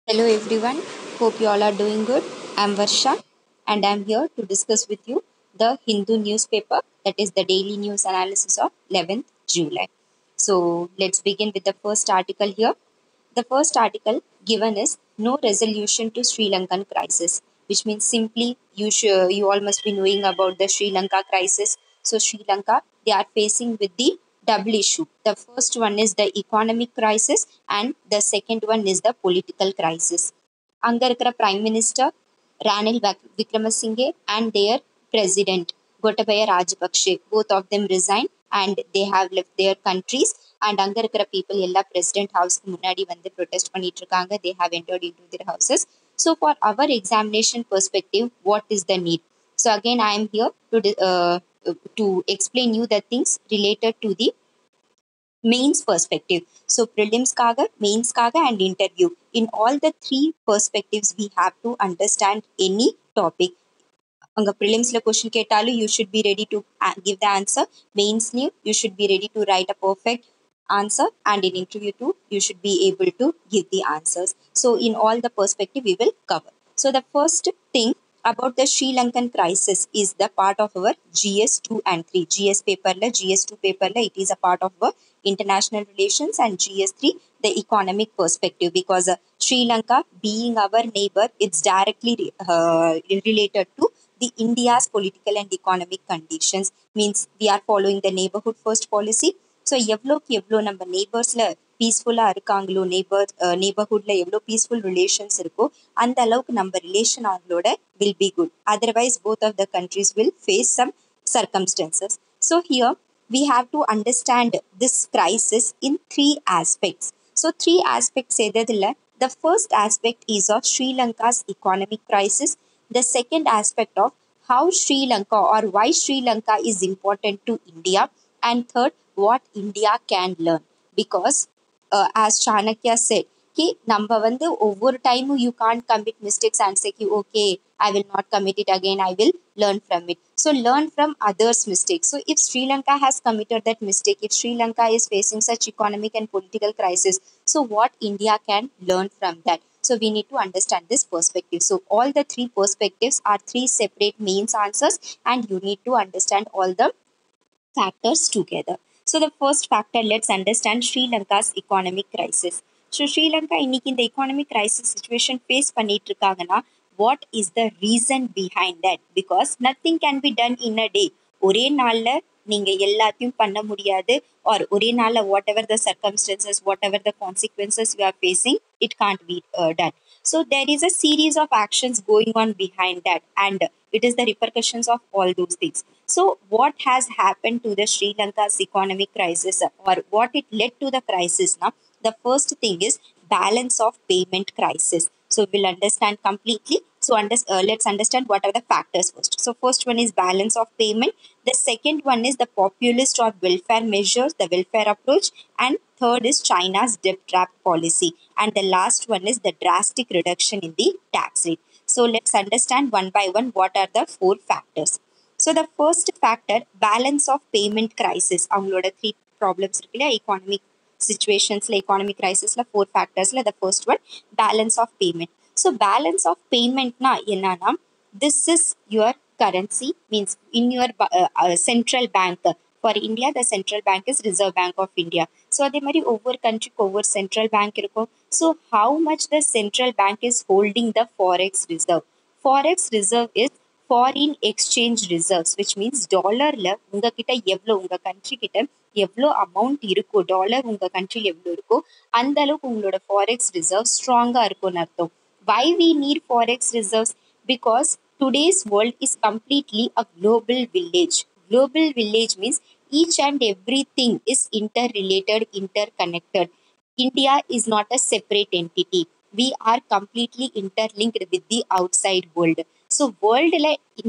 Hello everyone, hope you all are doing good. I'm Varsha and I'm here to discuss with you the Hindu newspaper, that is the daily news analysis of 11th July. So let's begin with the first article here. The first article given is no resolution to Sri Lankan crisis, which means simply you all must be knowing about the Sri Lanka crisis. So Sri Lanka, they are facing with the double issue. The first one is the economic crisis and the second one is the political crisis. அங்க இருக்கிற prime minister Ranil Wickremesinghe and their president Gotabaya Rajapakse, both of them resigned and they have left their countries. And அங்க இருக்கிற people எல்லா president house முன்னாடி வந்து protest பண்ணிட்டு இருக்காங்க. They have entered into their houses. So for our examination perspective, what is the need? So again I am here to explain you the things related to the mains perspective. So prelims kaga, mains kaga and interview. In all the three perspectives we have to understand any topic. அங்க prelims question கேட்டாலும் you should be ready to give the answer. Mainsலயும் you should be ready to write a perfect answer, and in interview too you should be able to give the answers. So in all the perspective we will cover. So the first thing about the Sri Lankan crisis is the part of our GS2 and 3. GS paper la, GS2 paper la, it is a part of our international relations, and GS3 the economic perspective, because Sri Lanka being our neighbor, it's directly related to the India's political and economic conditions. Means we are following the neighborhood first policy. So எவ்வளோக்கு எவ்வளோ நம்ம நெய்பர்ஸில் பீஸ்ஃபுல்லாக இருக்காங்களோ, நெய்பர்ஹுட்டில் எவ்வளோ peaceful relations இருக்கோ அந்த அளவுக்கு நம்ம ரிலேஷன் அவங்களோட will be good. Otherwise both of the countries will face some circumstances. So here we have to understand this crisis in three aspects. So three aspects எதில் the first aspect is of Sri Lanka's economic crisis. The second aspect of how Sri Lanka or why Sri Lanka is important to India. And third, what India can learn. Because as Chanakya said, कि நம்ம வந்து ஒவ்வொரு டைமும் you can't commit mistakes and say okay, I will not commit it again, I will learn from it. So learn from others' mistakes. So if Sri Lanka has committed that mistake, if Sri Lanka is facing such economic and political crisis, so what India can learn from that? So we need to understand this perspective. So all the three perspectives are three separate means answers, and you need to understand all the factors together. So the first factor, let's understand Sri Lanka's economic crisis. So Sri Lanka இன்னைக்கு இந்த economic crisis situation face பண்ணிட்டு இருக்காங்கன்னா, what is the reason behind that? Because nothing can be done in a day. ஒரே நாள்ல நீங்க எல்லாத்தையும் பண்ண முடியாது, or ஒரே நாள்ல whatever the circumstances, whatever the consequences you are facing, it can't be done. So there is a series of actions going on behind that, and it is the repercussions of all those things. So what has happened to the Sri Lanka's economic crisis, or what it led to the crisis now? The first thing is balance of payment crisis. So we'll understand completely. So let's understand what are the factors first. So first one is balance of payment. The second one is the populist or welfare measures, the welfare approach. And third is China's debt trap policy. And the last one is the drastic reduction in the tax rate. So let's understand one by one what are the four factors. So the first factor, balance of payment crisis. அவங்களோட three problems இருக்கு இல்லையா, economic situationsல, economic crisisல four factorsல the first one, balance of payment. So balance of paymentனா என்னன்னா, this is your currency, means in your central bank. For India, the central bank is Reserve Bank of India. So அதே மாதிரி ஒவ்வொரு கண்ட்ரிக்கு ஒவ்வொரு central bank இருக்கும். So how much the central bank is holding the forex reserve? Forex reserve is foreign exchange reserves, which means டாலர்ல உங்ககிட்ட எவ்வளோ, உங்க country கிட்ட எவ்வளோ அமௌண்ட் இருக்கோ, டாலர் உங்க கண்ட்ரியில் எவ்வளோ இருக்கோ அந்த அளவுக்கு உங்களோட ஃபாரெக்ஸ் ரிசர்வ் ஸ்ட்ராங்கா இருக்கும்னு அர்த்தம். Why we need forex reserves? Because today's world is completely a global village. Global village means each and everything is interrelated, interconnected. India is not a separate entity. We are completely interlinked with the outside world. So world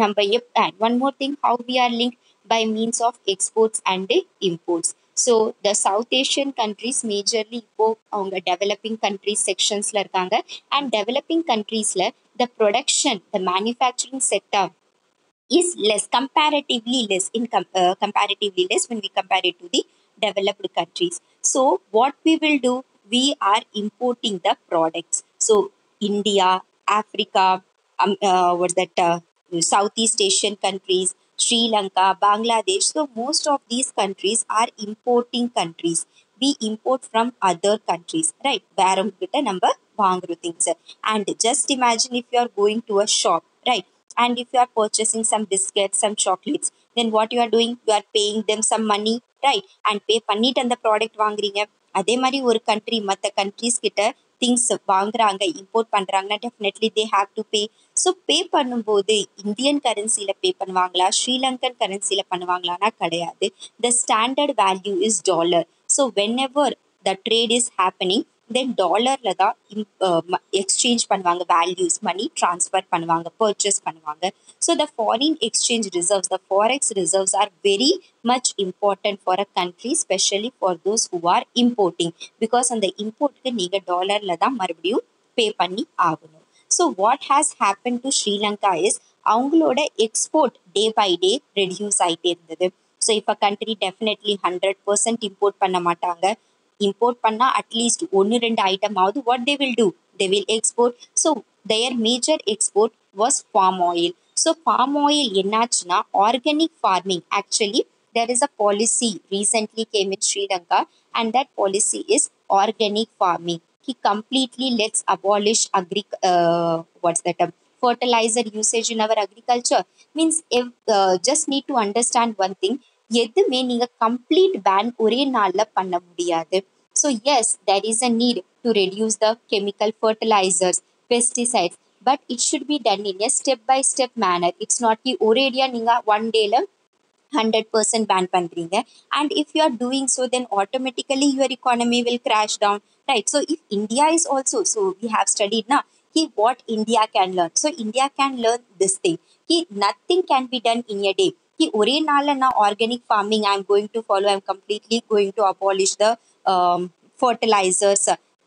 number, and one more thing, how we are linked by means of exports and imports. So the South Asian countries majorly இப்போ அவங்க developing countries sectionsல இருக்காங்க, and developing countriesல the production, the manufacturing sector is less, comparatively less, comparatively less when we compare it to the developed countries. So what we will do, we are importing the products. So India, Africa, what's that? Southeast Asian countries, Sri Lanka, Bangladesh. So most of these countries are importing countries. We import from other countries, right? Where number things. And just imagine if you are going to a shop, right? And if you are purchasing some biscuits, some chocolates, then what you are doing? You are paying them some money, right? And pay பண்ணிட்டு அந்த product வாங்குறீங்க. அதே மாதிரி ஒரு country மற்ற countries கிட்ட things வாங்குறாங்க import பண்றாங்கன்னா definitely they have to pay. So pay பண்ணும்போது இந்தியன் கரன்சியில் பே பண்ணுவாங்களா ஸ்ரீலங்கன் கரன்சியில் பண்ணுவாங்களான்னா கிடையாது. The standard value is dollar. So whenever the trade is happening then டாலரில் தான் எக்ஸ்சேஞ்ச் பண்ணுவாங்க, வேல்யூஸ் மணி ட்ரான்ஸ்ஃபர் பண்ணுவாங்க, பர்ச்சேஸ் பண்ணுவாங்க. So the foreign exchange reserves, the forex reserves are very much important for a country, especially for those who are importing, because அந்த இம்போர்ட்டுக்கு நீங்கள் டாலரில் தான் மறுபடியும் பே பண்ணி ஆகணும். So what has happen to Sri Lanka is அவங்களோட export day by day reduce ஆகிட்டே இருந்தது. ஸோ இப்போ கண்ட்ரி டெஃபினெட்லி 100% இம்போர்ட் பண்ண மாட்டாங்க. இம்போர்ட் பண்ணால் அட்லீஸ்ட் ஒன்று ரெண்டு ஐட்டமாவது what they will do, they will export. So their major export was palm oil. So palm oil என்னாச்சுன்னா organic farming, actually there is a policy recently came in Sri Lanka, and that policy is organic farming. He completely let's abolish what's that fertilizer usage in our agriculture. Means if just need to understand one thing, எதுமே நீங்க complete ban ஒரே நாள்ல பண்ண முடியாது. So yes, there is a need to reduce the chemical fertilizers, pesticides, but it should be done in a step by step manner. It's not ki ஒரேடியா நீங்க one dayல 100% ban பண்றீங்க. And if you are doing so, then automatically your economy will crash down, right? So if India is also, so we have studied now what India can learn. So India can learn this thing. Nothing can be done in a day. ஒரே நாள்ல நான் organic farming I'm going to follow, I'm completely going to abolish the fertilizers,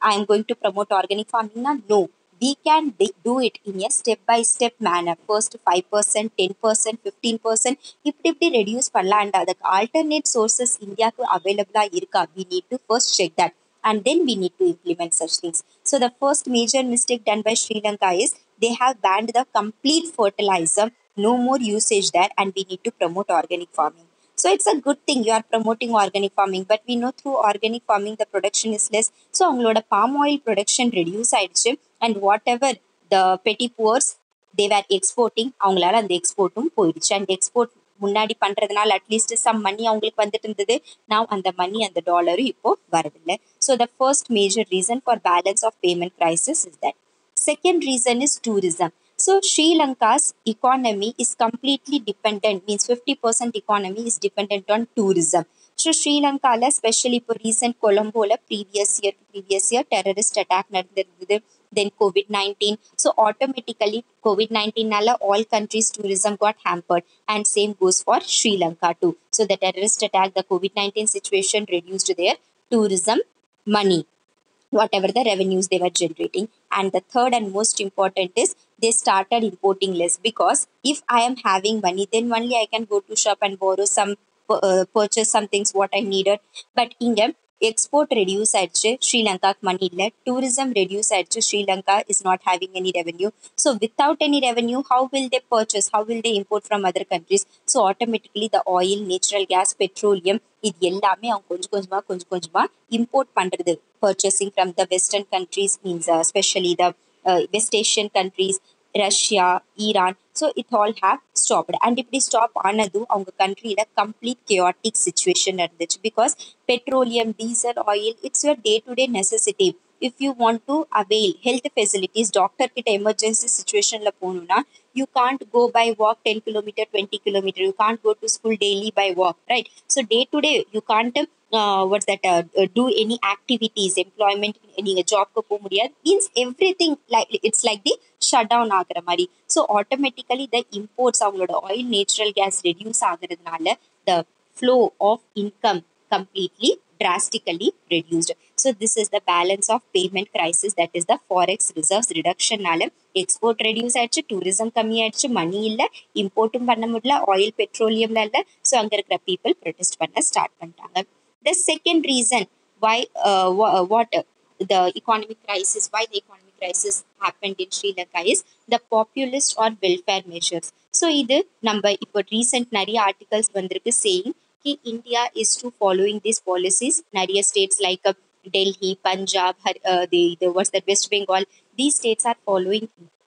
I'm going to promote organic farming. No, we can do it in a step-by-step manner. First 5%, 10%, 15%, இப்படி reduce பண்ணலாம். And அதுக்கு alternate sources இந்தியாவுக்கு available இருக்கா? We need to first check that. And then we need to implement such things. So the first major mistake done by Sri Lanka is they have banned the complete fertilizer, no more usage there, and we need to promote organic farming. So it's a good thing you are promoting organic farming, but we know through organic farming the production is less. So அவங்களோட palm oil production reduce ஆயிடுச்சு. And whatever the petty poors they were exporting, அவங்களால அந்த எக்ஸ்போர்ட்டும் போயிடுச்சு. And export முன்னாடி பண்றதுனால at least some money அவங்களுக்கு வந்துட்டு இருந்தது. now அந்த மணி அந்த டாலரும் இப்போ வரதில்லை. So the first major reason for balance of payment crisis is that. Second reason is tourism. So Sri Lanka's economy is completely dependent, means 50% economy is dependent on tourism. So Sri Lanka, especially for recent Colombo previous year terrorist attack நடந்தது, then COVID-19. So automatically COVID-19 nala all countries tourism got hampered, and same goes for Sri Lanka too. So the terrorist attack, the COVID-19 situation reduced their tourism money, whatever the revenues they were generating. And the third and most important is they started importing less, because if I am having money, then only I can go to shop and borrow some, purchase some things what I needed. But inga export reduce ஆயிடுச்சு, Sri Lanka money இல்லை. tourism reduce ஆயிடுச்சு, Sri Lanka is not having any revenue. So without any revenue, how will they purchase, how will they import from other countries? So automatically the oil, natural gas, petroleum, இது எல்லாமே அவங்க கொஞ்சம் கொஞ்சமா import பண்றது, purchasing from the western countries, means especially the West Asian countries, Russia, Iran. So it all have stopped. And இப்படி stop ஆனதும் அவங்க கண்ட்ரியில் கம்ப்ளீட் chaotic situation இருந்துச்சு, because petroleum, diesel, oil, it's your day-to-day necessity. If you want to avail health facilities, doctor கிட்ட emergency situationல போகணும்னா you can't go by walk 10 kilometer, 20 kilometer. You can't go to school daily by walk, right? So day to day you can't do any activities, employment, நீங்க ஜாப்க்கு போக முடியாது. means everything like it's like the shutdown ஆகுற மாதிரி. So automatically the imports, அவங்களோட oil, natural gas reduce ஆகுறதுனால the flow of income completely drastically reduced. So this is the balance of payment crisis, that is the forex reserves reduction நால export reduce ஆயிடுச்சு, tourism கம்மி ஆயிடுச்சு, மணி இல்லை, இம்போர்ட்டும் பண்ண முடியல, oil பெட்ரோலியம்ல இல்லை. So அங்கே இருக்கிற பீப்புள் ப்ரொடெஸ்ட் பண்ண ஸ்டார்ட் பண்ணிட்டாங்க. The second reason why what the economic crisis, why the economic crisis happened in Sri Lanka is the populist or welfare measures. So இது நம்ம இப்போ recent நிறைய articles வந்திருக்கு saying कि India is to following these policies. நிறைய states like Delhi, Punjab, the what's that, West Bengal, these states are following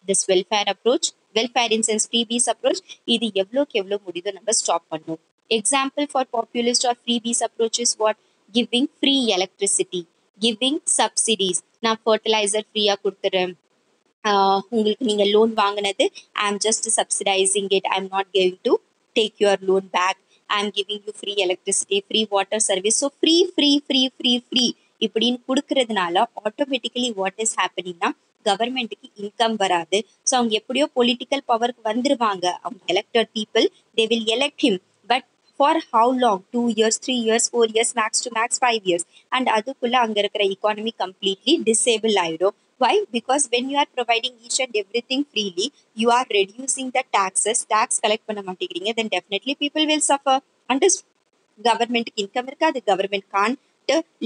this welfare approach, welfare in sense freebies approach. இது எவ்வளோக்கு எவ்வளோ முடியுதோ நம்ம ஸ்டாப் பண்ணணும். Example for populist or freebies approach is what? Giving free electricity, giving subsidies. நான் fertilizer ஃப்ரீயாக கொடுத்துறேன், உங்களுக்கு நீங்கள் லோன் வாங்கினது, I am just subsidizing it, I am not going to take your loan back, I am giving you free electricity, free water service. So free free free free free இப்படின்னு கொடுக்கறதுனால automatically what is ஹேப்பனிங்னா கவர்மெண்ட்டுக்கு income வராது. So அவங்க எப்படியோ political பவருக்கு வந்துருவாங்க, அவங்க elected people, they will elect him. But for how long? 2 years, 3 years, 4 years, max to max 5 years. அண்ட் அதுக்குள்ளே அங்கே இருக்கிற economy கம்ப்ளீட்லி டிசேபிள் ஆயிடும். Why? Because when you are providing each and everything freely, you are reducing the taxes. Tax collect பண்ண மாட்டேங்கிறீங்க, then definitely people will suffer. And government income irukadu, government can't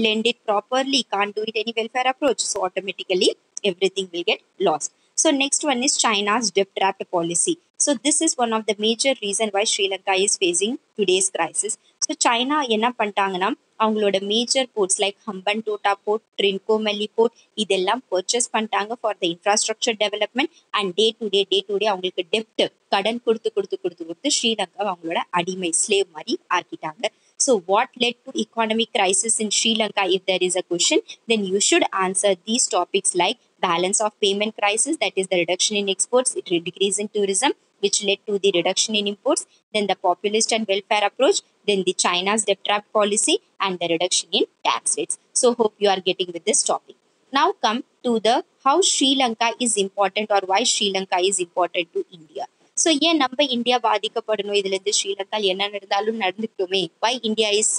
lend it properly, can't do it any welfare approach, so automatically everything will get lost. So next one is China's debt trap policy. So this is one of the major reason why Sri Lanka is facing today's crisis. So China என்ன பண்ணிட்டாங்கன்னா அவங்களோட major ports like Hambantota port, Trincomalee port இதெல்லாம் purchase பண்ணிட்டாங்க for the infrastructure development. And day to day அவங்களுக்கு டெப்ட் கடன் கொடுத்து ஸ்ரீலங்கா அவங்களோட அடிமை ஸ்லேவ் மாதிரி ஆக்கிட்டாங்க. So what led to economic crisis in Sri Lanka? If there is a question, then you should answer these topics like balance of payment crisis, that is the reduction in exports, decrease in tourism, which led to the reduction in imports, then the populist and welfare approach, then the China's debt trap policy, and the reduction in tax rates. So hope you are getting with this topic. Now come to the how Sri Lanka is important or why Sri Lanka is important to India. So ஏன் நம்ம India பாதிக்கப்படணும், இதுலேருந்து ஸ்ரீலங்கா என்ன நடந்தாலும் நடந்துக்கிட்டோமே, why India is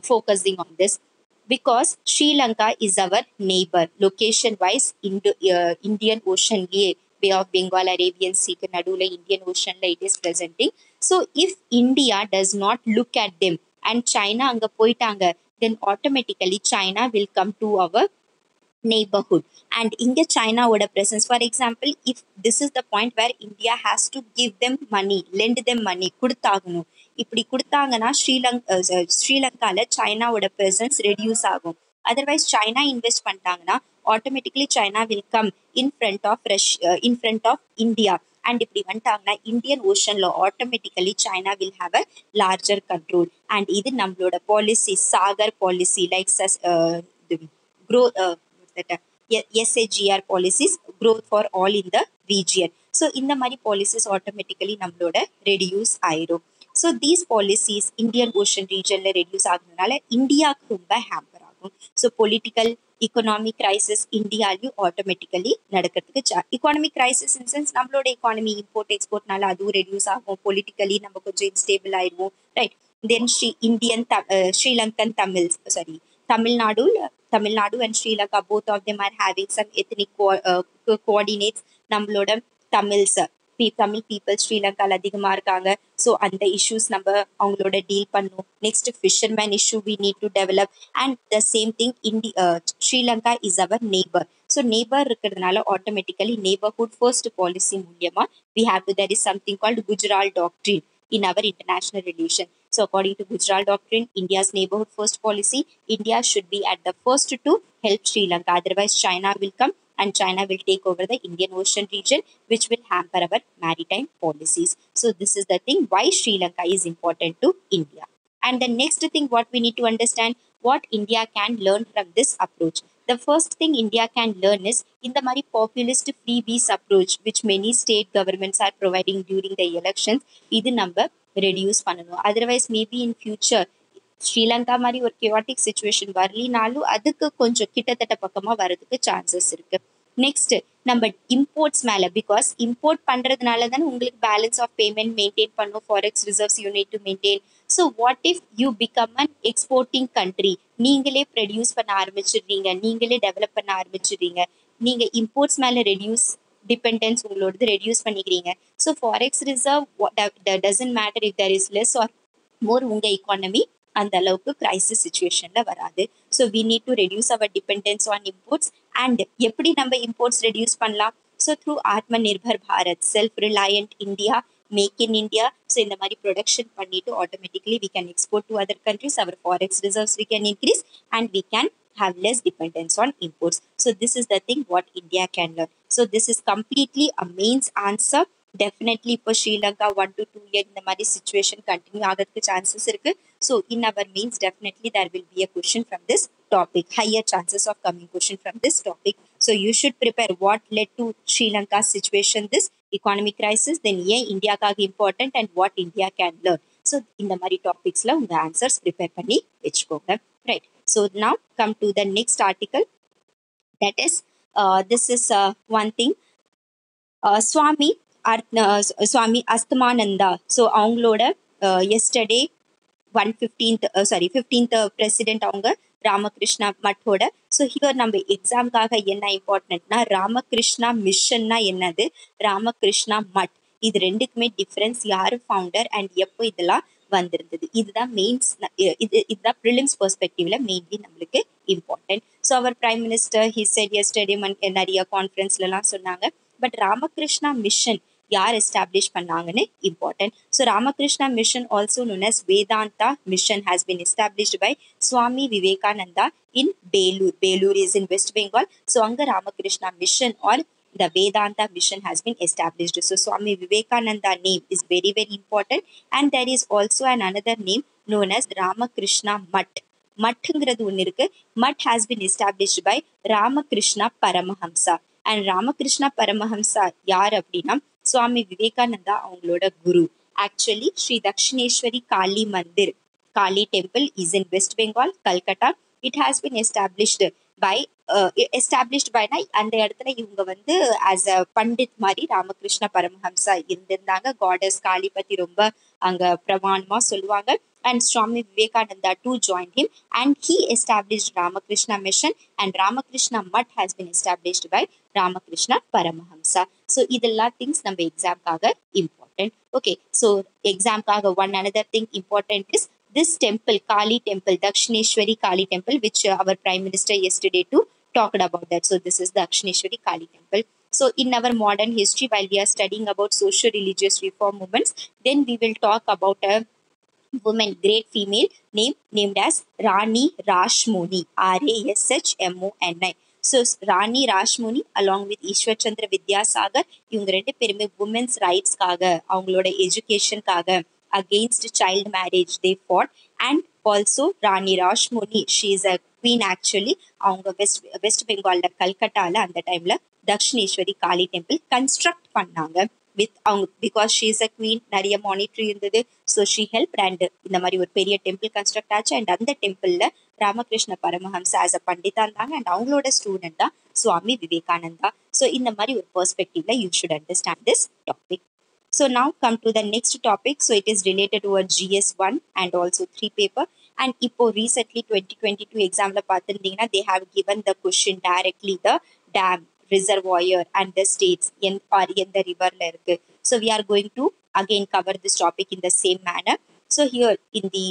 focusing on this? Because Sri Lanka is our neighbour location wise. Indian ஓஷன்லேயே bay of Bengal, Arabian சீக்கு நடுவில் இந்தியன் ஓஷனில் it is presenting. So if India does not look at them and China அங்கே போயிட்டாங்க, then automatically China will come to our neighborhood. And inga China would a presence. For example, if this is the point where India has to give them money, lend them money, kudutagunu, இப்படி கொடுத்தாங்கன்னா ஸ்ரீலங்கால சைனாவோட presence reduce ஆகும். Otherwise China invest பண்ணிட்டாங்கன்னா automatically China will come in front of India. And இப்படி வந்துட்டாங்கன்னா Indian ஓஷன்ல automatically China will have a larger control. And இது நம்மளோட policy, Sagar policy, like growth, SAGR policies, growth for all in the region. So இந்த மாதிரி policies automatically நம்மளோட reduce ஆயிடும். So these policies Indian Ocean regionல reduce ஆகுறதுனால இந்தியாவுக்கு ரொம்ப hamper ஆகும். So political economic crisis இந்தியாலையும் automatically நடக்கிறதுக்கு economic crisis in sense நம்மளோட economy import exportனால அதுவும் reduce ஆகும். Politically நம்ம கொஞ்சம் unstable ஆயிடுவோம், right? Then Sri Lankan Tamil Nadu and Sri Lanka, both of them are having some ethnic coordinates. நம்மளோட Tamil people ஸ்ரீலங்கால அதிகமாக இருக்காங்க. ஸோ அந்த இஷ்யூஸ் நம்ம அவங்களோட டீல் பண்ணணும். Next fisherman issue we need to develop. And the same thing Sri Lanka is our neighbour. So neighbour இருக்கிறதுனால automatically neighbourhood first policy மூலியமா we have to there is something called Gujarat Doctrine in our international relation. So according to Gujarat Doctrine, India's neighborhood first policy, India should be at the first to help Sri Lanka. Otherwise China will come and China will take over the Indian Ocean region, which will hamper our maritime policies. So this is the thing why Sri Lanka is important to India. And the next thing what we need to understand, what India can learn from this approach. The first thing India can learn is in the mari populist freebies approach, which many state governments are providing during the elections, idu number reduce பண்ணணும். Otherwise maybe in future Sri Lanka மாதிரி ஒரு chaotic situation வரலினாலும் அதுக்கு கொஞ்சம் கிட்டத்தட்ட பக்கமா வரதுக்கு chances இருக்கு. Next நம்ம இம்போர்ட்ஸ் மேல, பிகாஸ் இம்போர்ட் பண்றதுனால தானே உங்களுக்கு பேலன்ஸ் ஆஃப் பேமெண்ட் மெயின்டைன் பண்ணும், forex reserves you need to maintain. So what if you become an exporting country, நீங்களே ப்ரொடியூஸ் பண்ண ஆரம்பிச்சிடுறீங்க, நீங்களே டெவலப் பண்ண ஆரம்பிச்சிடுறீங்க, நீங்க இம்போர்ட்ஸ் மேல டிபெண்டன்ஸ் உங்களோடது ரெடியூஸ் பண்ணிக்கிறீங்க. So forex reserve doesn't matter if there is less or more, உங்க எக்கானமி அந்த அளவுக்கு கிரைசிஸ் சுச்சுவேஷன்ல வராது. So we need to reduce our dependence on imports. And எப்படி நம்ம இம்போர்ட்ஸ் ரெடியூஸ் பண்ணலாம்? So through Atma Nirbhar Bharat, self reliant India, make in India. So இந்த மாதிரி ப்ரொடக்ஷன் பண்ணிட்டு automatically we can export to other countries. Our forex reserves we can increase and we can have less dependence on imports. So this is the thing what India can learn. So this is completely a mains answer. Definitely இப்போ Sri Lanka 1 to 2 year இந்த மாதிரி situation continue ஆகிறதுக்கு chances இருக்கு. So in our mains definitely there will be a question from this topic. Higher chances of coming question from this topic. So you should prepare what led to Sri Lanka situation, this economic crisis, then ஏன் இந்தியாக்காக important and what India can learn. So இந்த மாதிரி டாபிக்ஸ்ல உங்க answers prepare பண்ணி வச்சுக்கோங்க. Right. So now come to the next article. That is, this is one thing. Swami Asthamananda. So அவங்களோட yesterday 15th president அவங்க Ramakrishna மட்டோட. So here நம்ம எக்ஸாம்காக என்ன இம்பார்ட்டன்ட்னா ராமகிருஷ்ணா மிஷன்னா என்னது, ராமகிருஷ்ணா மட், இது ரெண்டுக்குமே டிஃபரன்ஸ், யாரு ஃபவுண்டர் அண்ட் எப்போ இதெல்லாம் வந்திருந்தது, இதுதான் மெயின்ஸ், இதுதான் ப்ரிலிம்ஸ் பெர்ஸ்பெக்டிவ்ல மெயின்லி நம்மளுக்கு important. So our prime minister he said yesterday நிறைய கான்ஃபரன்ஸ்லாம் சொன்னாங்க. பட் ராமகிருஷ்ணா மிஷன் யார் எஸ்டாப்ளிஷ் பண்ணாங்கன்னு important. So Ramakrishna mission also known as Vedanta mission has been established by Swami Vivekananda in Belur. Belur is in West Bengal. So அங்க Ramakrishna mission or the Vedanta mission has been established. So Swami Vivekananda name is very very important, and there is also another name known as Ramakrishna Mutt. மட்ங்கிறது ஒன்று இருக்கு. Mutt has been established by Ramakrishna Paramahamsa. And Ramakrishna Paramahamsa யார் அப்படின்னா சுவாமி விவேகானந்தா அவங்களோட guru. Actually Shri Dakshineswari Kali Mandir, Kali temple is in west Bengal, Calcutta. It has been established by அந்த இடத்துல இவங்க வந்து ஆஸ் அ பண்டித் மாதிரி ராமகிருஷ்ண பரமஹம்சா இருந்திருந்தாங்க. காடஸ் காளி பத்தி ரொம்ப அங்க பிரமாணமா சொல்லுவாங்க. And Swami Vivekananda too joined him, and he established Ramakrishna mission, and Ramakrishna Mutt has been established by Ramakrishna Paramahamsa. So idella things நம்ம எக்ஸாம்காக important. Okay, so எக்ஸாம்காக one another thing important is this temple, Kali temple, Dakshineshwari Kali temple, which our Prime Minister yesterday too talked about that. So this is the Dakshineshwari Kali temple. So in our modern history, while we are studying about socio-religious reform movements, then we will talk about a woman, great female named as Rani Rashmoni, Rashmoni. So Rani Rashmoni along with Ishwar Chandra Vidyasagar, இவங்க ரெண்டு பேருமே women's rights-காக, அவங்களோட education-காக, against child marriage they fought. And also Rani Rashmoni, she is a queen actually. அவங்க west பெங்கால்ல கல்கட்டால அந்த டைம்ல தக்ஷிணேஸ்வரி காளி temple construct பண்ணாங்க with அவங்க, because she is a queen, நிறைய மானிட்டரி இருந்தது. ஸோ ஷீ ஹெல்ப் அண்ட் இந்த மாதிரி ஒரு பெரிய டெம்பிள் கன்ஸ்ட்ரக்ட் ஆச்சு. அண்ட் அந்த டெம்பிளில் ராமகிருஷ்ண பரமஹம்சா ஆஸ் அ பண்டிதா இருந்தாங்க. அண்ட் அவங்களோட ஸ்டூடெண்ட் தான் சுவாமி விவேகானந்தா. ஸோ இந்த மாதிரி ஒரு பெர்ஸ்பெக்டிவ்ல you should understand this topic. So now come to the next topic. So it is related to a GS1 and also 3 paper. And இப்போ recently 2022 examல பார்த்திருந்தீங்கன்னா they have given the question directly the dam, reservoir and the states or எந்த riverல இருக்கு. So we are going to again cover this topic in the same manner. So here in the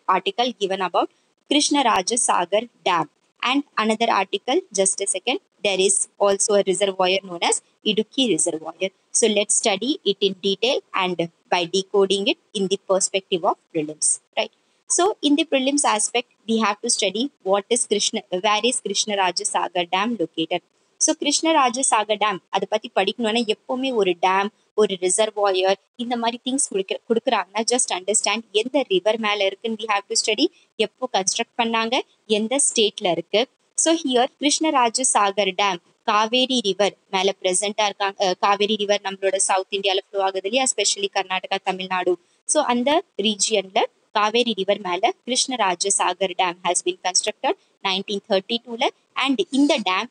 article given about Krishnaraja Sagar Dam, and another article, just a second, there is also a reservoir known as Idukki Reservoir. So let's study it in detail and by decoding it in the perspective of prelims, right? So in the prelims aspect, we have to study where is Krishnaraja Sagar Dam located. So Krishnaraja Sagar dam அதை பற்றி படிக்கணும்னா எப்போவுமே ஒரு dam, ஒரு reservoir, இந்த மாதிரி things கொடுக்குறாங்கன்னா just understand எந்த ரிவர் மேலே இருக்குன்னு வி ஹாவ் டு ஸ்டடி, எப்போ கன்ஸ்ட்ரக்ட் பண்ணாங்க, எந்த ஸ்டேட்டில் இருக்குது. So here Krishnaraja Sagar dam Kaveri river மேலே ப்ரெசென்ட்டாக இருக்காங்க. காவேரி ரிவர் நம்மளோட சவுத் இந்தியாவில் ஃப்ளோ ஆகுது இல்லையா, எஸ்பெஷலி கர்நாடகா, தமிழ்நாடு. ஸோ அந்த ரீஜியனில் காவேரி ரிவர் மேலே Krishnaraja Sagar dam has been constructed 1932. And இந்த டேம்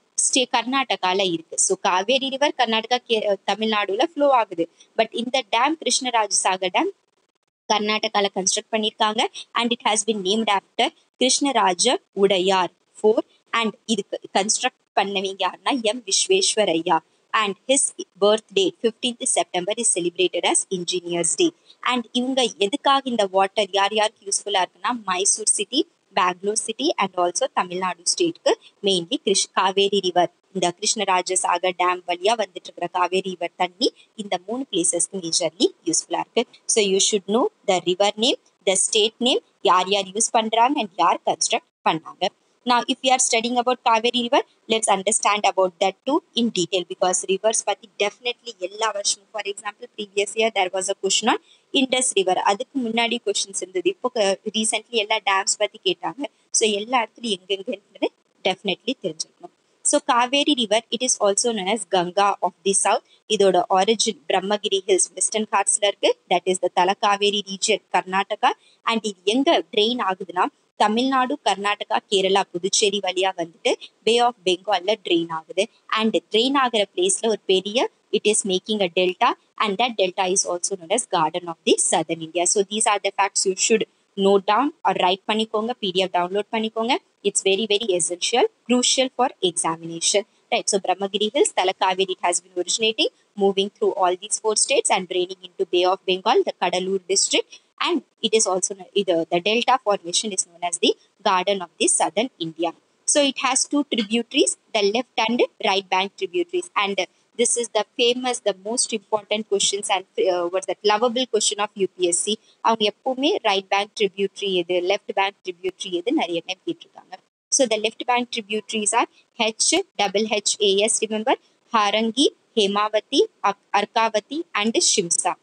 கர்நாடகால இருக்கு. ஸோ காவேரி ரிவர் கர்நாடகா தமிழ்நாடுல ஃப்ளோ ஆகுது. பட் இந்த டேம் கிருஷ்ணராஜ சாகர் டேம் கர்நாடகால கன்ஸ்ட்ரக்ட் பண்ணியிருக்காங்க. And it has bin named after Krishnaraja Udaiyar four. And இதுக்கு கன்ஸ்ட்ரக்ட் பண்ணவங்க யாருன்னா M Visvesvaraya. and his birth date 15th September is celebrated as Engineers Day. And இவங்க எதுக்காக இந்த வாட்டர் யார் யாருக்கு யூஸ்ஃபுல்லாக இருக்குன்னா Mysore city, Bangalore city and also Tamil Nadu ஸ்டேட்க்கு மெயின்லி காவேரி ரிவர், இந்த கிருஷ்ணராஜசாகர் டேம் வழியா வந்துட்டு இருக்கிற காவேரி ரிவர் தண்ணி இந்த 3 பிளேசஸ்க்கு மேஜர்லி யூஸ்ஃபுல்லா இருக்கு. So you should no the river name, the state name, யார் யார் யூஸ் பண்றாங்க அண்ட் யார் கன்ஸ்ட்ரக்ட் பண்ணாங்க. Now, if we are studying about Kaveri River, let's understand about that too in detail because rivers பத்தி definitely எல்லா வருஷமும், for example, previous year there was a question on Indus River. அதுக்கு முன்னாடி questions இருந்தது. இப்போ recently எல்லா dams பத்தி கேட்டாங்க. So எல்லா இடத்துலையும் எங்கெங்கன்றது definitely தெரிஞ்சிருக்கணும். So Kaveri River, it is also known as Ganga of the South. இதோட origin Brahmagiri Hills, Western Ghats இருக்கு. That is the Talakaveri region, Karnataka. And இது எங்க drain ஆகுதுன்னா தமிழ்நாடு, கர்நாடகா, கேரளா, புதுச்சேரி வழியா வந்துட்டு பே ஆஃப் பெங்கால்ல ட்ரெயின் ஆகுது. அண்ட் ட்ரெயின் ஆகிற பிளேஸ்ல ஒரு பெரிய it is making a delta and that delta is also known as garden of the southern India. So these are the facts you should note down or write பண்ணிக்கோங்க, PDF download பண்ணிக்கோங்க. It's very very essential, crucial for examination. Right, so Brahmagiri Hills, Talakaveri, it has been originating, moving through all these 4 states and draining into Bay of Bengal, the Kadalur district. And it is also the delta formation is known as the garden of the southern India. So it has 2 tributaries, the left and right bank tributaries. And this is the famous, the most important questions and what's that lovable question of UPSC. அவங்க எப்பவுமே right bank tributary எது, left bank tributary எது நிறைய time கேட்டிருக்காங்க. So the left bank tributaries are HHAS, remember, Harangi, Hemavati, Arkavati and Shimsa.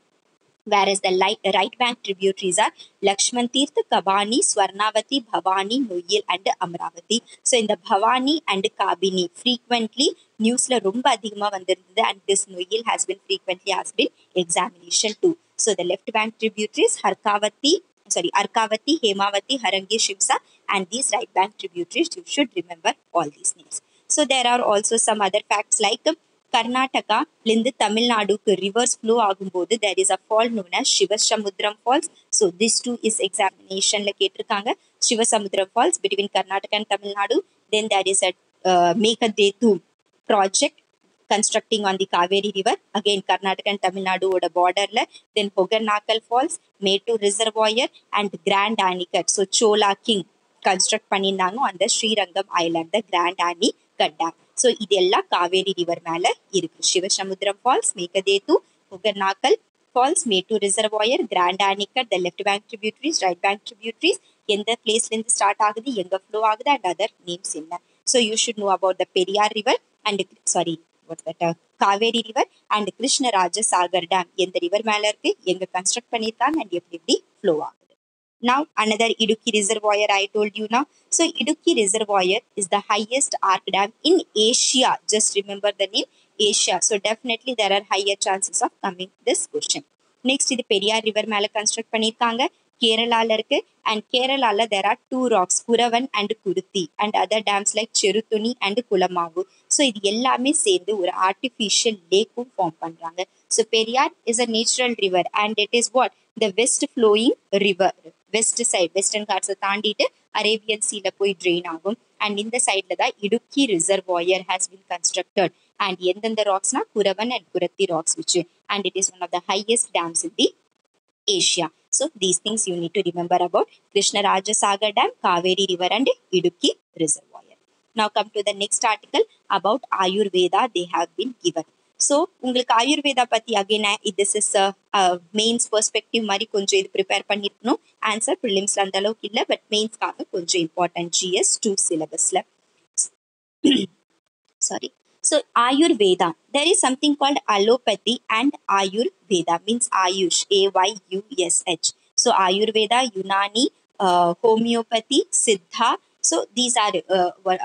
Whereas the right bank tributaries are Lakshman Tirth, Kabani, Swarnavati, Bhavani, Noyil and Amravati. So in the Bhavani and Kabini, frequently newsla romba adhigama vandirundhu and this Noyil has been frequently asked in examination too. So the left bank tributaries Arkavati, Hemavati, Harangi, Shimsa, and these right bank tributaries you should remember all these names. So there are also some other facts like Karnataka லிருந்து தமிழ்நாடுக்கு reverse flow ஆகும்போது there is a fall known as Sivasamudram falls. So this too is எக்ஸாமினேஷன்ல கேட்டிருக்காங்க. Sivasamudram falls between Karnataka and Tamil Nadu. Then there is a Mekadetu project constructing on the Kaveri River, again Karnataka and Tamil Nadu oda borderல. Then Hogarnakal Falls, Metu Reservoir and Grand Anicut. So Chola King construct பண்ணியிருந்தாங்க on the Sri Lanka island, the Grand Anicut Dam. So இது எல்லாம் Kaveri river மேலே இருக்கு. Sivasamudram falls, Mekedatu, Hogenakkal falls, Mettur reservoir, Grand Anicut, the left bank tributaries, right bank tributaries, எந்த பிளேஸ்லேருந்து start ஆகுது, எங்கே flow ஆகுது அண்ட் அதர் நேம்ஸ் என்ன. So you should know about the Periyar river and Kaveri river and Krishnarajasagar dam எந்த ரிவர் மேலே இருக்கு, எங்கே கன்ஸ்ட்ரக்ட் பண்ணியிருக்காங்க அண்ட் எப்படி எப்படி ஃப்ளோ ஆகுது. Now another Idukki reservoir I told you now. So Idukki reservoir is the highest arc dam in Asia. Just remember the name Asia. So definitely there are higher chances of coming this question. Next இது Periyar river மேலே construct பண்ணியிருக்காங்க, கேரளால இருக்கு. And கேரளால there are 2 rocks, Kuravan and Kurathi and other dams like Cheruthoni and Kulamavu. So இது எல்லாமே சேர்ந்து ஒரு ஆர்டிஃபிஷியல் லேக்கும் ஃபார்ம் பண்றாங்க. So Periyar is a natural river and it is what the west flowing river. West side western காட்ஸை தாண்டிட்டு அரேபியன் சீல போய் ட்ரெயின் ஆகும். அண்ட் இந்த சைட்ல தான் Idukki reservoir has been constructed. And எந்தெந்த ராக்ஸ்னா Kuravan and Kurathi rocks which and it is one of the highest dams in the Asia. So these things you need to remember about Krishnarajasagar Dam, Kaveri River and Idukki Reservoir. Now come to the next article about Ayurveda they have been given. So உங்களுக்கு ஆயுர்வேதா பற்றி again this is mains perspective மாதிரி கொஞ்சம் இது prepare பண்ணியிருக்கணும். Answer ப்ரிலிம்ஸில் அந்த அளவுக்கு இல்லை, but மெயின்ஸ்க்காக கொஞ்சம் இம்பார்ட்டன்ட் GS 2 சிலபஸில். Sorry. So Ayurveda, there is something called allopathy and Ayurveda, means Ayush, AYUSH. So Ayurveda, Unani, homeopathy, Siddha. So these are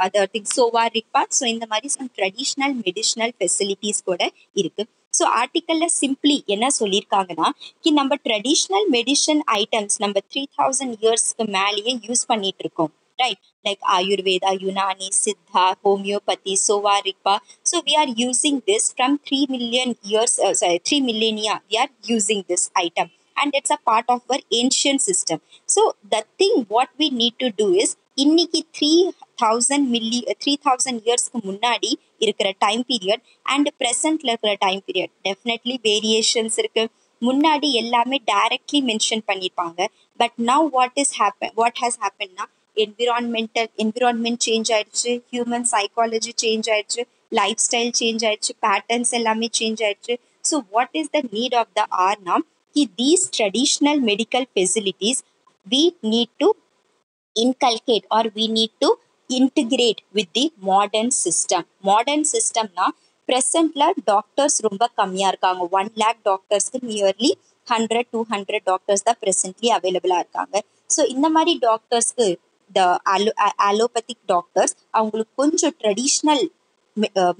other things. Sova Ripa. So in the மாதிரி some traditional medicinal facilities கூட இருக்கு. So ஆர்டிக்கலில் simply என்ன சொல்லியிருக்காங்கன்னா கி நம்ம traditional medicine items நம்ம 3000 இயர்ஸ்க்கு மேலேயே use பண்ணிட்டு இருக்கோம். Right, like Ayurveda, Unani, Siddha, homeopathy, Sova Ripa. So we are using this from 3 million years, 3 millennia. We are using this item, and it's a part of our ancient system. So the thing what we need to do is இன்னைக்கு 3000 இயர்ஸ்க்கு முன்னாடி இருக்கிற time period and ப்ரெசென்ட்ல இருக்கிற time period definitely variations இருக்கு. முன்னாடி எல்லாமே directly mention பண்ணியிருப்பாங்க. But now what has ஹேப்பன்னா என்விரான்மெண்ட் சேஞ்ச் ஆயிடுச்சு, ஹியூமன் சைக்காலஜி சேஞ்ச் ஆயிடுச்சு, லைஃப் ஸ்டைல் சேஞ்ச் ஆயிடுச்சு, பேட்டர்ன்ஸ் எல்லாமே சேஞ்ச் ஆயிடுச்சு. So what is the need of the ஆர்னா these traditional medical facilities we need to inculcate or we need to integrate with the modern system na presentல doctors ரொம்ப கம்மியா இருக்காங்க. 1 lakh டாக்டர்ஸ்க்கு nearly 100-200 doctors தான் presently அவைலபிளா இருக்காங்க. ஸோ இந்த மாதிரி டாக்டர்ஸ்க்கு த அலோபதிக் டாக்டர்ஸ் அவங்களுக்கு கொஞ்சம் ட்ரெடிஷ்னல்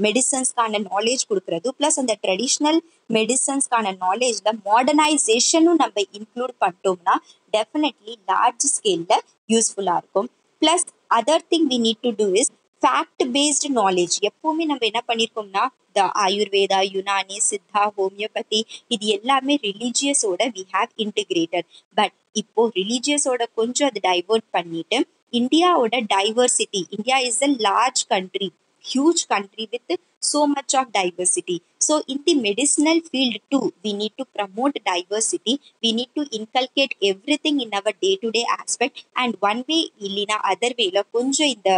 மெடிசன்ஸ்க்கான நாலேஜ் கொடுக்கறது ப்ளஸ் அந்த ட்ரெடிஷ்னல் மெடிசன்ஸ்க்கான நாலேஜ்ல மாடர்னைசேஷனும் நம்ம இன்க்ளூட் பண்ணிட்டோம்னா டெஃபினெட்லி லார்ஜ் ஸ்கேல்ல யூஸ்ஃபுல்லா இருக்கும். Plus other thing we need to do is fact based knowledge. எப்பவுமே நம்ம என்ன பண்ணியிருக்கோம்னா த ஆயுர்வேதா, யுனானி, சித்தா, ஹோமியோபதி இது எல்லாமே ரிலீஜியஸோட வி ஹாவ் இன்டிகிரேட்டட். பட் இப்போ ரிலீஜியஸோட கொஞ்சம் அது டைவர்ட் பண்ணிட்டு இந்தியாவோட diversity, India is a large country, huge country with so much of diversity. So in the medicinal field too, we need to promote diversity. We need to inculcate everything in our day-to-day aspect. And one way illina other way la konja in the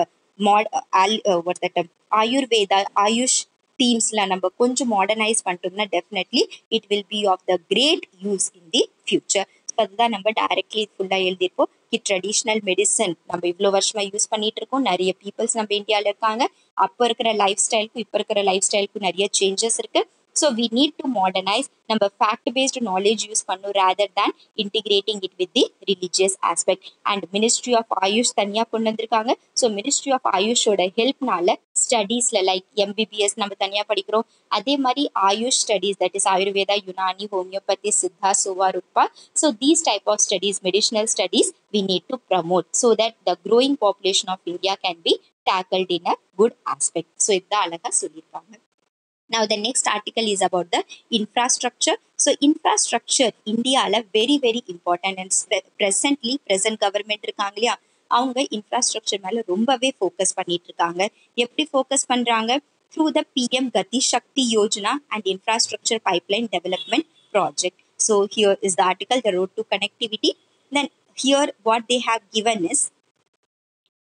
what that Ayurveda, Ayush teams la நம்ம கொஞ்சம் modernise பண்ணிட்டோம்னா definitely it will be of the great use in the future. So அதுதான் நம்ம directly ஃபுல்லாக எழுதியிருப்போம். Traditional medicine நம்ம இவ்வளோ வருஷமா use பண்ணிட்டு இருக்கோம். நிறைய பீப்புள்ஸ் நம்ம இந்தியாவில் இருக்காங்க. அப்போ இருக்கிற லைஃப் ஸ்டைலுக்கும் இப்போ இருக்கிற லைஃப் ஸ்டைலுக்கும் நிறைய சேஞ்சஸ் இருக்கு. So we need to modernise. நம்ம ஃபேக்ட் பேஸ்டு நாலேஜ் யூஸ் பண்ணும் rather than integrating it with the religious aspect. And ministry of AYUSH தனியாக கொண்டு வந்திருக்காங்க. ஸோ மினிஸ்ட்ரி ஆஃப் ஆயுஷோட ஹெல்ப்னால ஸ்டடீஸ்ல லைக் எம்பிபிஎஸ் நம்ம தனியாக படிக்கிறோம். அதே மாதிரி AYUSH studies that is Ayurveda, Unani, homeopathy, Siddha, Sowa, Rigpa. So these type of studies, medicinal studies we need to promote so that the growing population of India can be tackled in a good aspect. So idha alaga sollirukanga. Now the next article is about the infrastructure. So infrastructure India la very very important and present government irukanga இல்லையா, அவங்க infrastructure மேல ரொம்பவே focus பண்ணிட்டு இருக்காங்க. எப்படி focus பண்றாங்க? through the PM Gati Shakti Yojana and infrastructure pipeline development project. So here is the article, the road to connectivity. Then here what they have given is,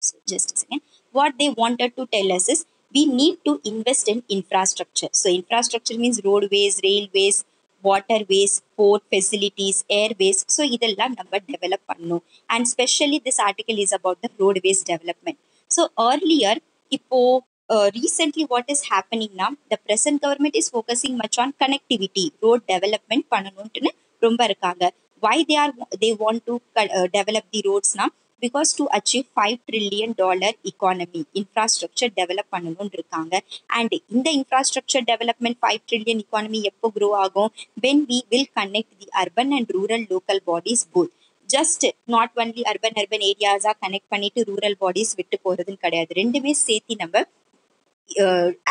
so just a second, what they wanted to tell us is we need to invest in infrastructure. So infrastructure means roadways, railways, waterways, port facilities, airways. So இதெல்லாம் நம்ம develop பண்ணணும். And especially this article is about the roadways development. So earlier இப்போ recently what is happening now, the present government is focusing much on connectivity, road development பண்ணணும்னு ரொம்ப இருக்காங்க. Why they want to develop the roads now? Because to achieve $5 trillion economy, infrastructure develop பண்ணணும்னு இருக்காங்க. And இந்த infrastructure development 5 trillion economy எப்போ grow ஆகும்? When we will connect the urban and rural local bodies both. Just not only urban areas connect பண்ணிட்டு rural bodies விட்டு போறதுன்னு கிடையாது. ரெண்டுமே சேர்த்து நம்ம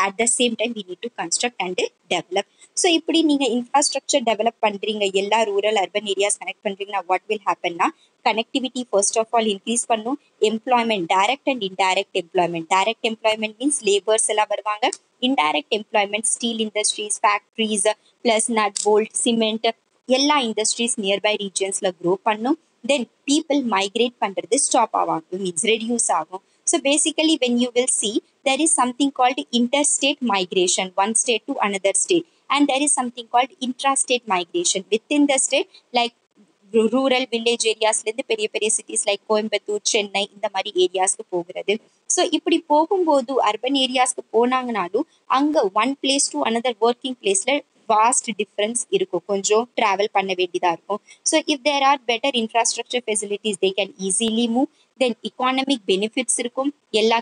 at the same time we need to construct and develop. So இப்படி நீங்க இன்ஃப்ராஸ்ட்ரக்சர் டெவலப் பண்றீங்க, எல்லா ரூரல் அர்பன் ஏரியாஸ் கனெக்ட் பண்றீங்கன்னா what will happen னா connectivity first of all increase பண்ணும். employment, direct and indirect employment. direct employment means laborers எல்லாம் வருவாங்க. indirect employment steel industries, factories, plus nut bolt, cement எல்லா industries nearby regionsல grow பண்ணும். then people migrate பண்றது stop ஆகும், means reduce ஆகும். So basically when you will see, there is something called interstate migration, one state to another state, and there is something called intrastate migration within the state, like rural village areas இருந்து பெரிய பெரிய cities like Coimbatore, Chennai இந்த மாதிரி ஏரியாஸ்க்கு போகிறது. So இப்படி போகும்போது urban ஏரியாஸ்க்கு போனாங்கனாலும் அங்கே one place to another working பிளேஸ்ல vast difference இருக்கும், கொஞ்சம் ட்ராவல் பண்ண வேண்டியதாக இருக்கும். So if there are better infrastructure facilities they can easily move. Then economic benefits இருக்கும், எல்லா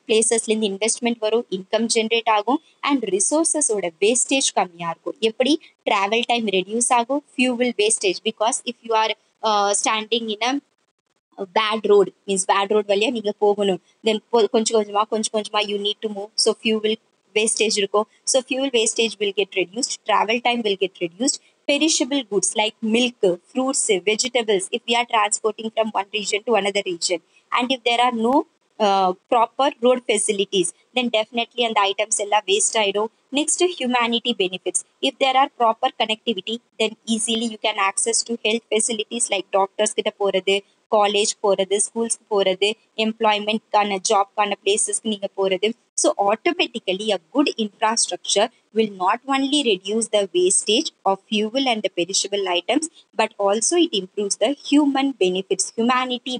பிளேசஸ்லேருந்து இன்வெஸ்ட்மெண்ட் வரும், இன்கம் ஜென்ரேட் ஆகும், அண்ட் ரிசோர்ஸஸோட வேஸ்டேஜ் கம்மியாக இருக்கும். எப்படி? ட்ராவல் டைம் ரெடியூஸ் ஆகும், fuel wastage, because if you are standing in a bad road, means bad road வழியாக நீங்கள் போகணும், தென் கொஞ்சம் கொஞ்சமாக you need to move, so fuel wastage இருக்கும். So fuel wastage will get reduced, travel time will get reduced, perishable goods like milk, fruits, vegetables, if we are transporting from one region to another region, and if there are no proper road facilities, then definitely and the items ella waste aidum. Next, humanity benefits. If there are proper connectivity, then easily you can access to health facilities like doctors கிட்ட போறது, college போறது, schools போறது, employment கான job கான places நீங்க போறது. So automatically a good infrastructure will not only reduce the wastage of fuel and the perishable items, but also it improves the human benefits, humanity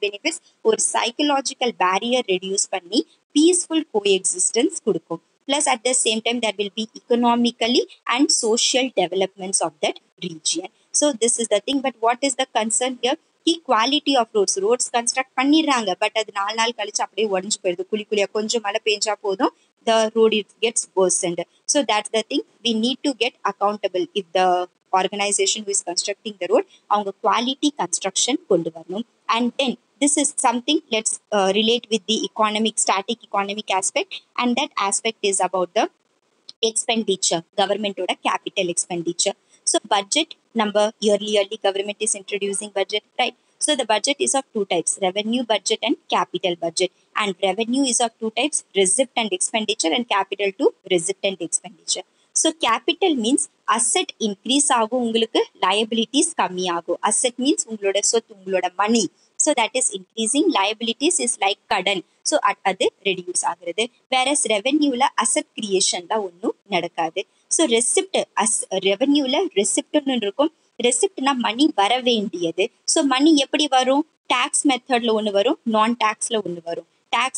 benefits ஒரு psychological barrier reduce பண்ணி peaceful coexistence கொடுக்கும். Plus at the same time there will be economically and social developments of that region. So this is the thing, but what is the concern here? Quality of roads construct பண்ணிடுறாங்க, but அது 4 நாள் கழிச்சு அப்படியே உடஞ்சு போயிடுது. குழியா கொஞ்சம் மழை பெஞ்சா போதும், the road it gets worsened. So that's the thing, we need to get accountable. If the organization who is constructing the road, அவங்க quality construction கொண்டு வரணும். And then this is something, let's relate with the static economic aspect, and that aspect is about the expenditure, government oda capital expenditure. So budget number, yearly government is introducing budget, right? So the budget is of two types, revenue budget and capital budget. And revenue is of two types, receipt and expenditure, and capital to receipt and expenditure. So capital means asset increase ஆகும், உங்களுக்கு liabilities கம்மி ஆகும். Asset means உங்களோட சொத்து, உங்களோட money. So that is increasing. Liabilities is like கடன். So அது reduce ஆகுறது. Whereas revenueல asset creation தான் ஒன்றும் நடக்காது. So receipt, revenueல receipt இருக்கும். Receiptனா money வர வேண்டியது. So money எப்படி வரும்? Tax methodல ஒன்று வரும், non taxல ஒன்று வரும். Tax,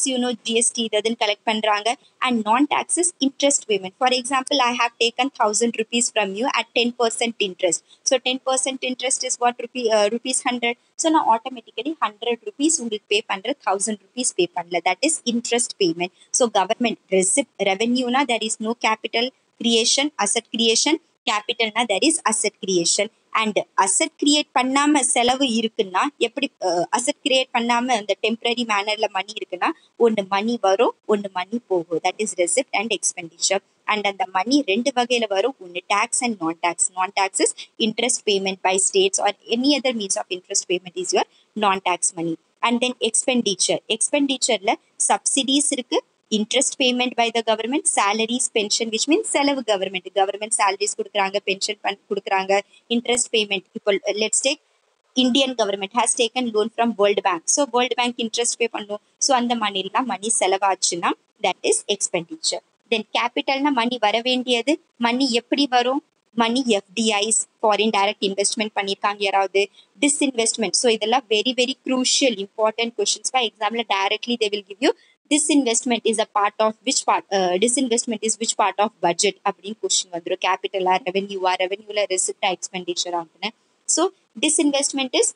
GST இததுன்னு collect பண்றாங்க, and non-tax is interest payment. For example, I have taken 1,000 rupees from you at 10% interest. So 10% interest is what? Rupees 100. So now automatically 100 rupees உங்களுக்கு pay பண்ற, 1,000 rupees pay பண்ணல. That is interest payment. So government receipt, revenue na there is no capital creation, asset creation. Capital na there is asset creation. And asset create பண்ணாம செலவு இருக்குன்னா எப்படி? Asset create பண்ணாம அந்த temporary மேனர்ல மணி இருக்குன்னா, ஒன்று மணி வரும், ஒன்று மணி போகும். That is receipt and expenditure. And அந்த மணி ரெண்டு வகையில வரும், ஒன்று tax and non tax. Non tax is interest payment by states or any other means of interest payment is your non tax money. And then எக்ஸ்பெண்டிச்சர்ல subsidies இருக்கு, interest payment by the government, salaries, pension, which means செலவு government salaries கொடுக்குறாங்க, pension கொடுக்குறாங்க, interest payment. இப்போ let's take Indian government has taken loan from World Bank. So World Bank interest pay பண்ணும். So அந்த மணில மணி செலவாச்சுன்னா that is expenditure. Then capital na மணி வர வேண்டியது, மணி எப்படி வரும்? மணி FDIs, foreign direct investment பண்ணிருக்காங்க யாராவது, disinvestment. So இதெல்லாம் very very crucial important questions. For example, directly they will give you disinvestment is a part of which part, disinvestment is which part of budget அப்படின்னு question வந்துரும். Capital ஆ, revenue receipt expenditure ஆகுன்னு. So disinvestment is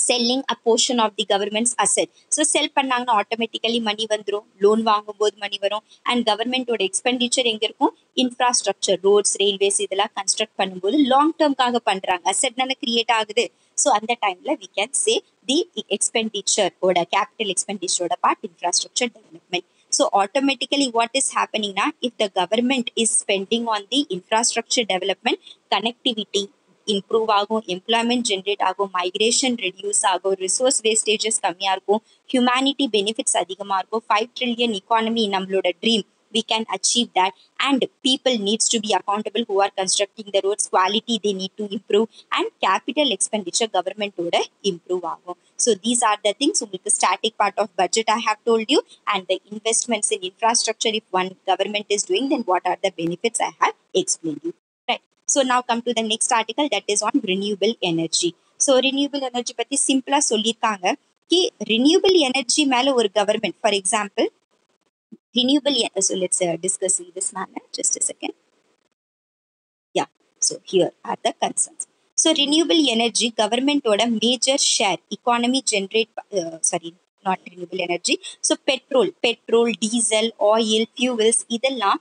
selling a portion of the government's asset. So sell பண்ணாங்கன்னா automatically money வந்துரும், loan வாங்கும்போது money வரும். And government ஓட expenditure எங்க இருக்கும்? Infrastructure, roads, railways இதெல்லாம் construct பண்ணும்போது long term காக பண்றாங்க, asset தானே create ஆகுது. So அந்த டைம்ல we can say the expenditure ஓட, capital expenditure ஓட part infrastructure development. So automatically what is happening now, if the government is spending on the infrastructure development, connectivity improve ஆகும், employment generate ஆகும், migration reduce ஆகும், resource wastages கம்மியா இருக்கும், humanity benefits அதிகமா இருக்கும், 5 trillion economy நம்மளோட dream, we can achieve that. And people needs to be accountable who are constructing the roads, quality they need to improve, and capital expenditure government ஓட improve ஆகும். So these are the things, உங்களுக்கு static part of budget I have told you, and the investments in infrastructure if one government is doing, then what are the benefits I have explained you. Right. So now come to the next article, that is on renewable energy. So renewable energy பத்தி சிம்பிளா சொல்லிருக்காங்க कि renewable energy மேல ஒரு government, for example renewable, so let's discuss in this manner, just a second. Yeah, so here are the concerns. So renewable energy government oda major share economy generate, not renewable energy, so petrol, diesel, oil, fuels இதெல்லாம்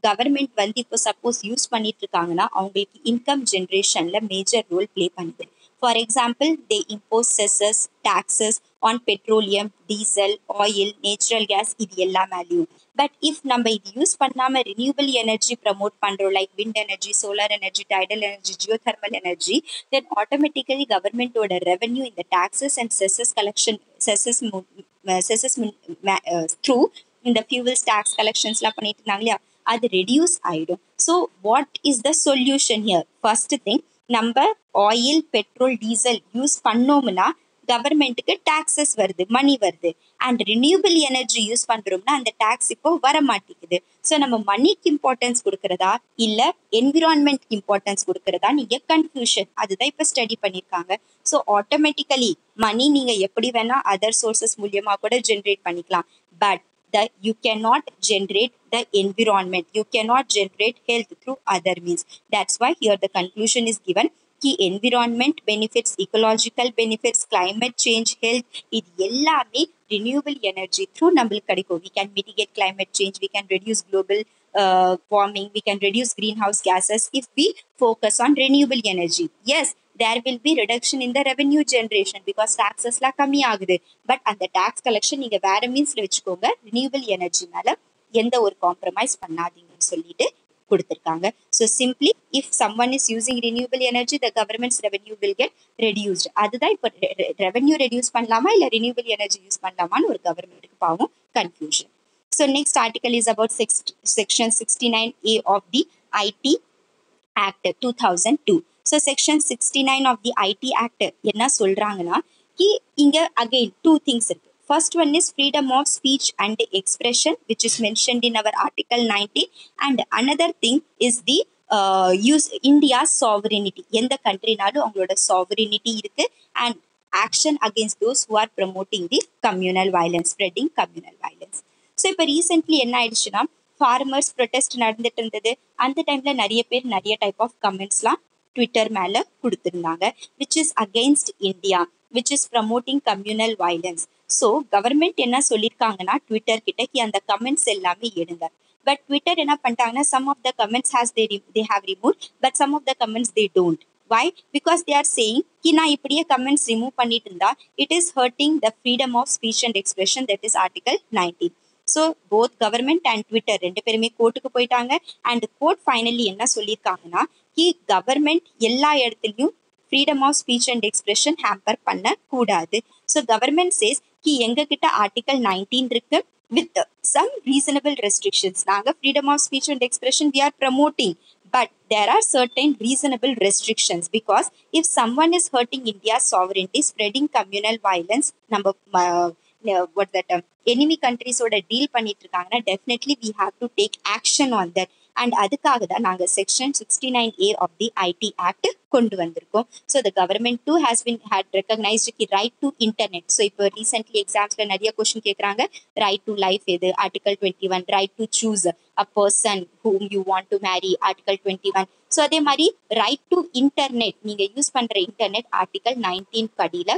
government வந்து இப்போ suppose use பண்ணிட்டு இருக்காங்கன்னா அவங்களுக்கு income ஜென்ரேஷன்ல major role play பண்ணுது. For example, they impose cesses, taxes on petroleum, diesel, oil, natural gas இது எல்லா மேலேயும். But if நம்ம இது யூஸ் பண்ணாம renewable energy promote பண்றோம், like wind energy, solar energy, tidal energy, geothermal energy, then automatically government ஓட revenue in the taxes and cesses collection, through இந்த fuels tax collections எல்லாம் பண்ணிட்டு இருந்தாங்க இல்லையா, அது ரெடியூஸ் ஆயிடும். So what is the solution here? First thing, நம்ம oil, petrol, diesel use பண்ணோம்னா கவர்மெண்ட்டுக்கு டாக்ஸஸ் வருது, மணி வருது. அண்ட் ரினியூபிள் எனர்ஜி யூஸ் பண்றோம்னா அந்த டாக்ஸ் இப்போ வர மாட்டேங்குது. ஸோ நம்ம மணிக்கு இம்பார்ட்டன்ஸ் கொடுக்கறதா இல்ல என்விரான்மெண்ட் இம்பார்ட்டன்ஸ் கொடுக்கறதா, நீங்க கன்ஃபியூஷன். அதுதான் இப்போ ஸ்டடி பண்ணிருக்காங்க. ஸோ ஆட்டோமேட்டிக்கலி மணி நீங்க எப்படி வேணா அதர் சோர்சஸ் மூலியமா கூட ஜென்ரேட் பண்ணிக்கலாம். But you cannot generate the environment, you cannot generate health through other means. That's why here the conclusion is given ki environment benefits, ecological benefits, climate change, health, இது எல்லாமே renewable energy through நம்மளுக்கு கிடைக்கும். We can mitigate climate change, we can reduce global warming, we can reduce greenhouse gases if we focus on renewable energy. Yes, there will be reduction in the revenue generation because taxes la கம்மி ஆகுது. But அந்த tax collection நீங்க வேற மீன்ஸ்ல வச்சுக்கோங்க, renewable energy மேல எந்த ஒரு compromise பண்ணாதீங்கன்னு சொல்லிட்டு கொடுத்திருக்காங்க. So simply if someone is using renewable energy, the governments revenue will get reduced. அதுதான் இப்போ ரெவென்யூ ரெடியூஸ் பண்ணலாமா இல்ல ரினியூபிள் எனர்ஜி யூஸ் பண்ணலாமான்னு ஒரு கவர்மெண்ட்டுக்கு பாவம் confusion. So next article is about section 69A of the IT Act 2002. So section 69 of the IT Act என்ன சொல்றாங்கன்னா, இங்க again two things இருக்கு. First one is freedom of speech and expression, which is mentioned in our article 19, and another thing is the use India's sovereignty. எந்த கண்ட்ரினாலும் அவங்களோட sovereignty இருக்கு, and action against those who are promoting the communal violence, spreading communal violence. So இப்போ recently என்ன ஆயிடுச்சுன்னா, farmers protest நடந்துட்டு இருந்தது. அந்த டைம்ல நிறைய பேர் நிறைய டைப் ஆஃப் கமெண்ட்ஸ்லாம் ட்விட்டர் மேல கொடுத்துருந்தாங்க, which is against India, which is promoting communal violence. So government என்ன சொல்லியிருக்காங்கன்னா ட்விட்டர் கிட்ட அந்த கமெண்ட்ஸ் எல்லாமே எடுங்க. பட் ட்விட்டர் என்ன பண்ணிட்டாங்கன்னா, some of the comments they have removed, but some of the comments they don't. Why? Because they are saying ki na இப்படியே comments remove பண்ணிட்டு இருந்தா it is hurting the freedom of speech and expression, that is article 19. So both government and Twitter ரெண்டு பேருமே கோர்ட்டுக்கு போயிட்டாங்க. And court finally என்ன சொல்லியிருக்காங்கன்னா, government எல்லா இடத்துலையும் freedom of speech and expression hamper பண்ண கூடாது. ஸோ கவர்மெண்ட் சேஸ் எங்க கிட்ட ஆர்டிகல் 19 இருக்கு வித் சம் ரீசனபிள் ரெஸ்ட்ரிக்ஷன்ஸ். நாங்கள் freedom of speech and expression we are promoting, but there are certain reasonable restrictions, because if someone is hurting India's sovereignty, spreading communal violence, number what that enemy countries oda deal பண்ணிட்டு இருக்காங்கன்னா, definitely we have to take action on that. And அதுக்காக தான் நாங்க section 69A of the IT Act கொண்டு வந்திருக்கோம். So the government too had recognized the right to internet. So இப்போ recently examsல நிறைய question கேக்குறாங்க, right to life எது, article 21, right to choose a person whom you want to marry, article 21. So அதே மாதிரி right to internet, நீங்க use பண்ற internet article 19 படியில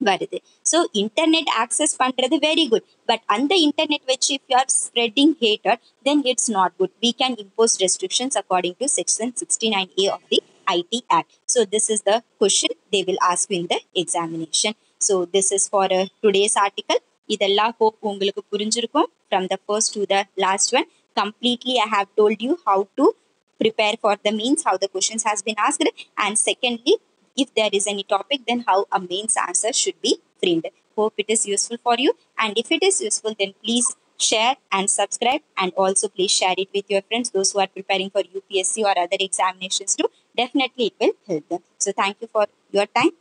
வருது. ஸோ இன்டர்நெட் ஆக்சஸ் பண்றது வெரி குட், பட் அந்த இன்டர்நெட் வச்சு if you R spreading hated, then it's not good. We can impose restrictions according to section 69A of the IT Act. So this is the question they will ask you in the examination. So this is for today's article. இதெல்லாம் hope உங்களுக்கு புரிஞ்சிருக்கும். From the first to the last one, completely I have told you how to prepare for the means, how the questions has been asked, and secondly, if there is any topic, then how a mains answer should be framed. Hope it is useful for you, and if it is useful, then please share and subscribe, and also please share it with your friends, those who are preparing for UPSC or other examinations too. Definitely it will help them. So thank you for your time.